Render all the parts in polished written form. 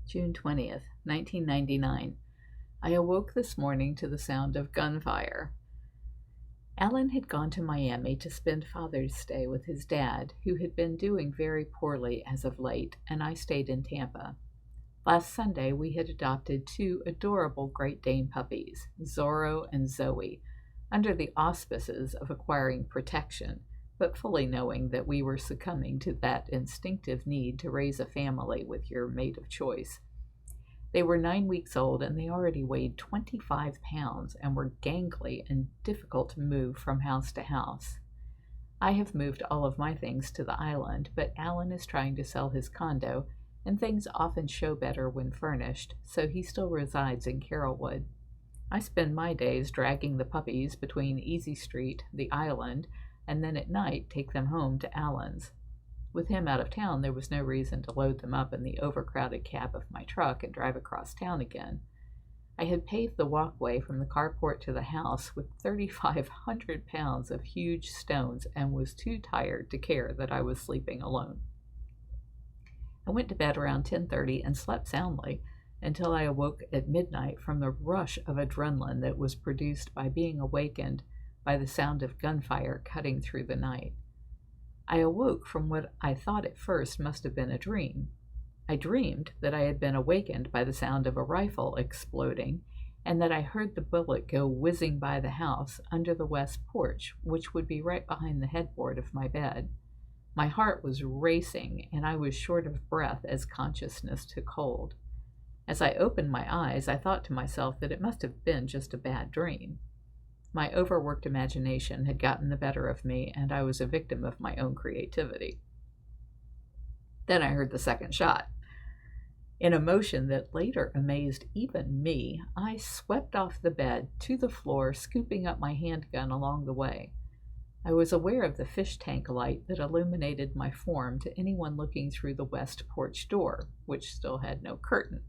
June 20th, 1999. I awoke this morning to the sound of gunfire. Alan had gone to Miami to spend Father's Day with his dad, who had been doing very poorly as of late, and I stayed in Tampa. Last Sunday, we had adopted two adorable Great Dane puppies, Zorro and Zoe, under the auspices of acquiring protection, but fully knowing that we were succumbing to that instinctive need to raise a family with your mate of choice. They were 9 weeks old, and they already weighed 25 pounds and were gangly and difficult to move from house to house. I have moved all of my things to the island, but Alan is trying to sell his condo, and things often show better when furnished, so he still resides in Carrollwood. I spend my days dragging the puppies between Easy Street, the island, and then at night take them home to Alan's. With him out of town, there was no reason to load them up in the overcrowded cab of my truck and drive across town again. I had paved the walkway from the carport to the house with 3,500 pounds of huge stones and was too tired to care that I was sleeping alone. I went to bed around 10:30 and slept soundly until I awoke at midnight from the rush of adrenaline that was produced by being awakened by the sound of gunfire cutting through the night. I awoke from what I thought at first must have been a dream. I dreamed that I had been awakened by the sound of a rifle exploding, and that I heard the bullet go whizzing by the house under the west porch, which would be right behind the headboard of my bed. My heart was racing, and I was short of breath as consciousness took hold. As I opened my eyes, I thought to myself that it must have been just a bad dream. My overworked imagination had gotten the better of me, and I was a victim of my own creativity. Then I heard the second shot. In a motion that later amazed even me, I swept off the bed to the floor, scooping up my handgun along the way. I was aware of the fish tank light that illuminated my form to anyone looking through the west porch door, which still had no curtain,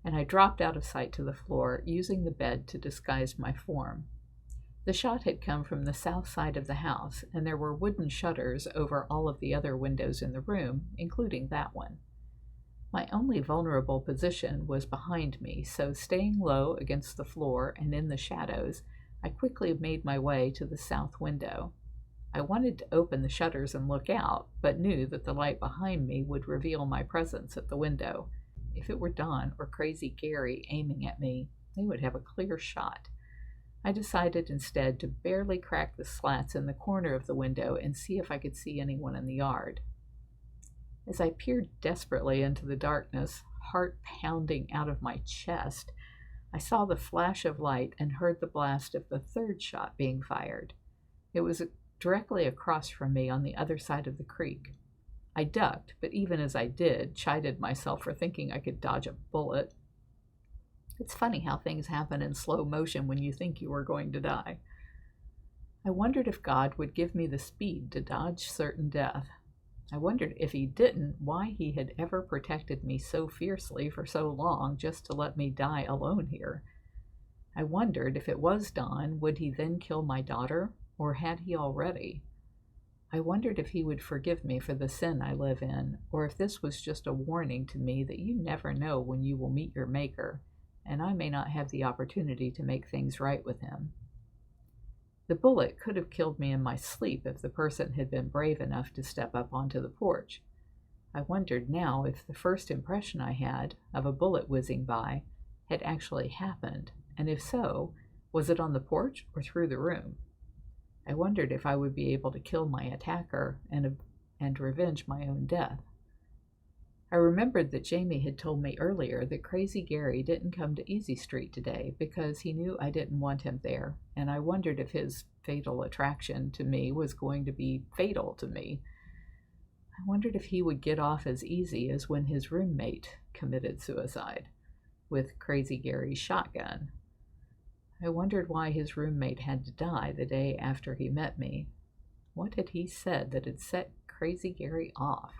and I dropped out of sight to the floor, using the bed to disguise my form. The shot had come from the south side of the house, and there were wooden shutters over all of the other windows in the room, including that one. My only vulnerable position was behind me, so staying low against the floor and in the shadows, I quickly made my way to the south window. I wanted to open the shutters and look out, but knew that the light behind me would reveal my presence at the window. If it were Don or Crazy Gary aiming at me, they would have a clear shot. I decided instead to barely crack the slats in the corner of the window and see if I could see anyone in the yard. As I peered desperately into the darkness, heart pounding out of my chest, I saw the flash of light and heard the blast of the third shot being fired. It was directly across from me on the other side of the creek. I ducked, but even as I did, chided myself for thinking I could dodge a bullet. It's funny how things happen in slow motion when you think you are going to die. I wondered if God would give me the speed to dodge certain death. I wondered if he didn't, why he had ever protected me so fiercely for so long just to let me die alone here. I wondered if it was Don, would he then kill my daughter, or had he already? I wondered if he would forgive me for the sin I live in, or if this was just a warning to me that you never know when you will meet your Maker, and I may not have the opportunity to make things right with him. The bullet could have killed me in my sleep if the person had been brave enough to step up onto the porch. I wondered now if the first impression I had of a bullet whizzing by had actually happened, and if so, was it on the porch or through the room? I wondered if I would be able to kill my attacker and revenge my own death. I remembered that Jamie had told me earlier that Crazy Gary didn't come to Easy Street today because he knew I didn't want him there, and I wondered if his fatal attraction to me was going to be fatal to me. I wondered if he would get off as easy as when his roommate committed suicide with Crazy Gary's shotgun. I wondered why his roommate had to die the day after he met me. What had he said that had set Crazy Gary off?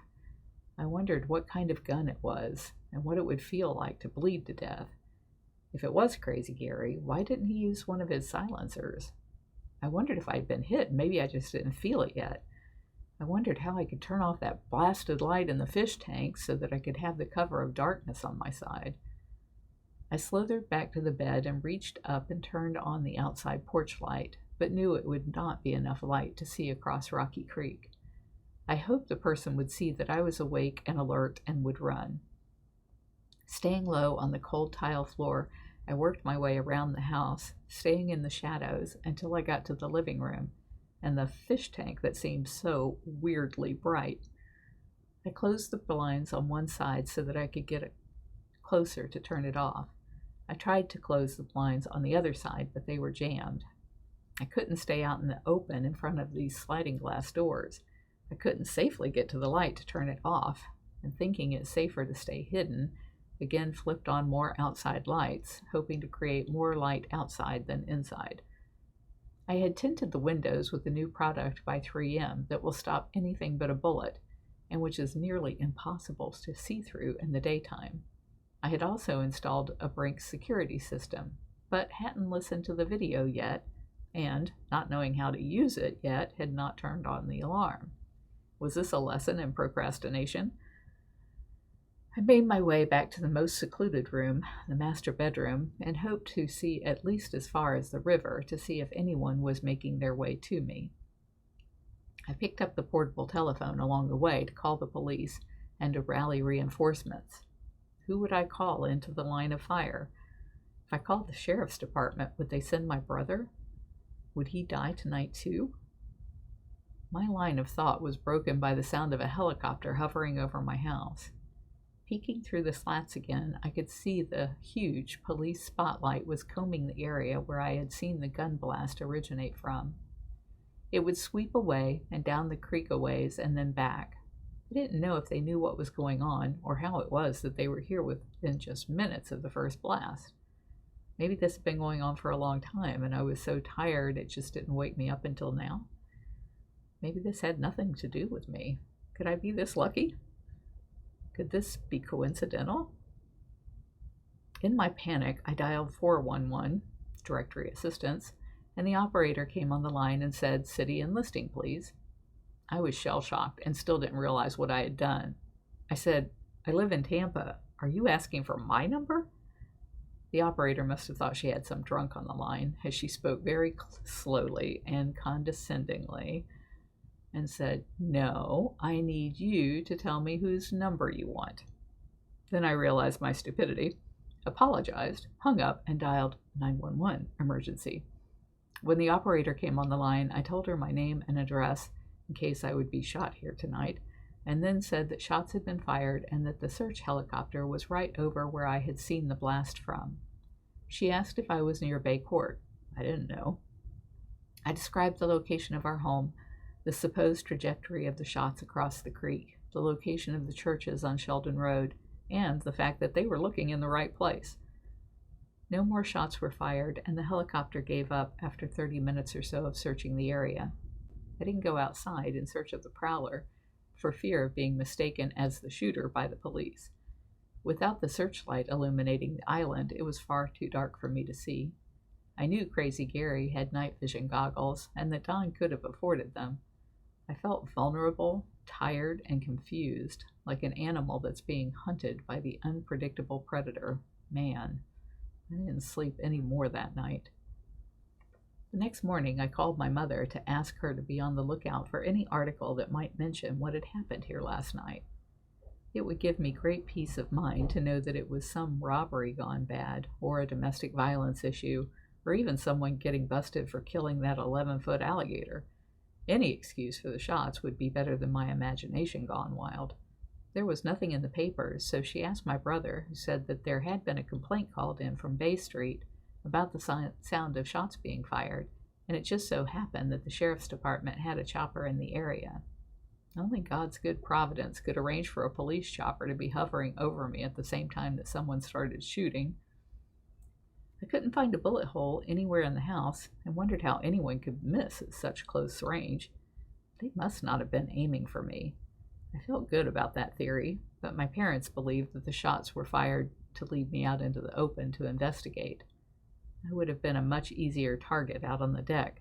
I wondered what kind of gun it was, and what it would feel like to bleed to death. If it was Crazy Gary, why didn't he use one of his silencers? I wondered if I'd been hit, maybe I just didn't feel it yet. I wondered how I could turn off that blasted light in the fish tank so that I could have the cover of darkness on my side. I slithered back to the bed and reached up and turned on the outside porch light, but knew it would not be enough light to see across Rocky Creek. I hoped the person would see that I was awake and alert and would run. Staying low on the cold tile floor, I worked my way around the house, staying in the shadows until I got to the living room and the fish tank that seemed so weirdly bright. I closed the blinds on one side so that I could get closer to turn it off. I tried to close the blinds on the other side, but they were jammed. I couldn't stay out in the open in front of these sliding glass doors. I couldn't safely get to the light to turn it off, and thinking it safer to stay hidden, again flipped on more outside lights, hoping to create more light outside than inside. I had tinted the windows with a new product by 3M that will stop anything but a bullet, and which is nearly impossible to see through in the daytime. I had also installed a Brink security system, but hadn't listened to the video yet, and, not knowing how to use it yet, had not turned on the alarm. Was this a lesson in procrastination? I made my way back to the most secluded room, the master bedroom, and hoped to see at least as far as the river to see if anyone was making their way to me. I picked up the portable telephone along the way to call the police and to rally reinforcements. Who would I call into the line of fire? If I called the sheriff's department, would they send my brother? Would he die tonight too? My line of thought was broken by the sound of a helicopter hovering over my house. Peeking through the slats again, I could see the huge police spotlight was combing the area where I had seen the gun blast originate from. It would sweep away and down the creek a ways and then back. I didn't know if they knew what was going on or how it was that they were here within just minutes of the first blast. Maybe this had been going on for a long time and I was so tired it just didn't wake me up until now. Maybe this had nothing to do with me. Could I be this lucky? Could this be coincidental? In my panic, I dialed 411, directory assistance, and the operator came on the line and said, "City and listing, please." I was shell-shocked and still didn't realize what I had done. I said, "I live in Tampa. Are you asking for my number?" The operator must have thought she had some drunk on the line, as she spoke very slowly and condescendingly and said, "No, I need you to tell me whose number you want." Then I realized my stupidity, apologized, hung up, and dialed 911 emergency. When the operator came on the line, I told her my name and address in case I would be shot here tonight, and then said that shots had been fired and that the search helicopter was right over where I had seen the blast from. She asked if I was near Bay Court. I didn't know. I described the location of our home, the supposed trajectory of the shots across the creek, the location of the churches on Sheldon Road, and the fact that they were looking in the right place. No more shots were fired, and the helicopter gave up after 30 minutes or so of searching the area. I didn't go outside in search of the prowler, for fear of being mistaken as the shooter by the police. Without the searchlight illuminating the island, it was far too dark for me to see. I knew Crazy Gary had night vision goggles, and that Don could have afforded them. I felt vulnerable, tired, and confused, like an animal that's being hunted by the unpredictable predator, man. I didn't sleep any more that night. The next morning, I called my mother to ask her to be on the lookout for any article that might mention what had happened here last night. It would give me great peace of mind to know that it was some robbery gone bad, or a domestic violence issue, or even someone getting busted for killing that 11-foot alligator. Any excuse for the shots would be better than my imagination gone wild. There was nothing in the papers, so she asked my brother, who said that there had been a complaint called in from Bay Street about the sound of shots being fired, and it just so happened that the sheriff's department had a chopper in the area. Only God's good providence could arrange for a police chopper to be hovering over me at the same time that someone started shooting. I couldn't find a bullet hole anywhere in the house and wondered how anyone could miss at such close range. They must not have been aiming for me. I felt good about that theory, but my parents believed that the shots were fired to lead me out into the open to investigate. I would have been a much easier target out on the deck.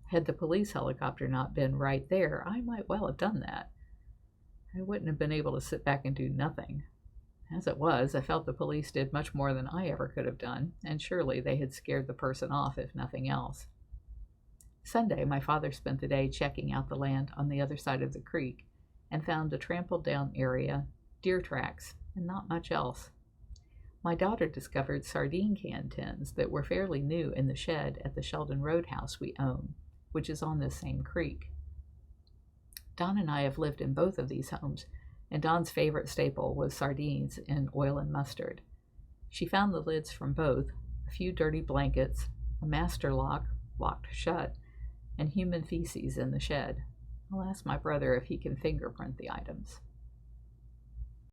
Had the police helicopter not been right there, I might well have done that. I wouldn't have been able to sit back and do nothing. As it was, I felt the police did much more than I ever could have done, and surely they had scared the person off, if nothing else. Sunday, my father spent the day checking out the land on the other side of the creek and found a trampled down area, deer tracks, and not much else. My daughter discovered sardine can tins that were fairly new in the shed at the Sheldon Roadhouse we own, which is on this same creek. Don and I have lived in both of these homes, and Don's favorite staple was sardines in oil and mustard. She found the lids from both, a few dirty blankets, a master lock, locked shut, and human feces in the shed. I'll ask my brother if he can fingerprint the items.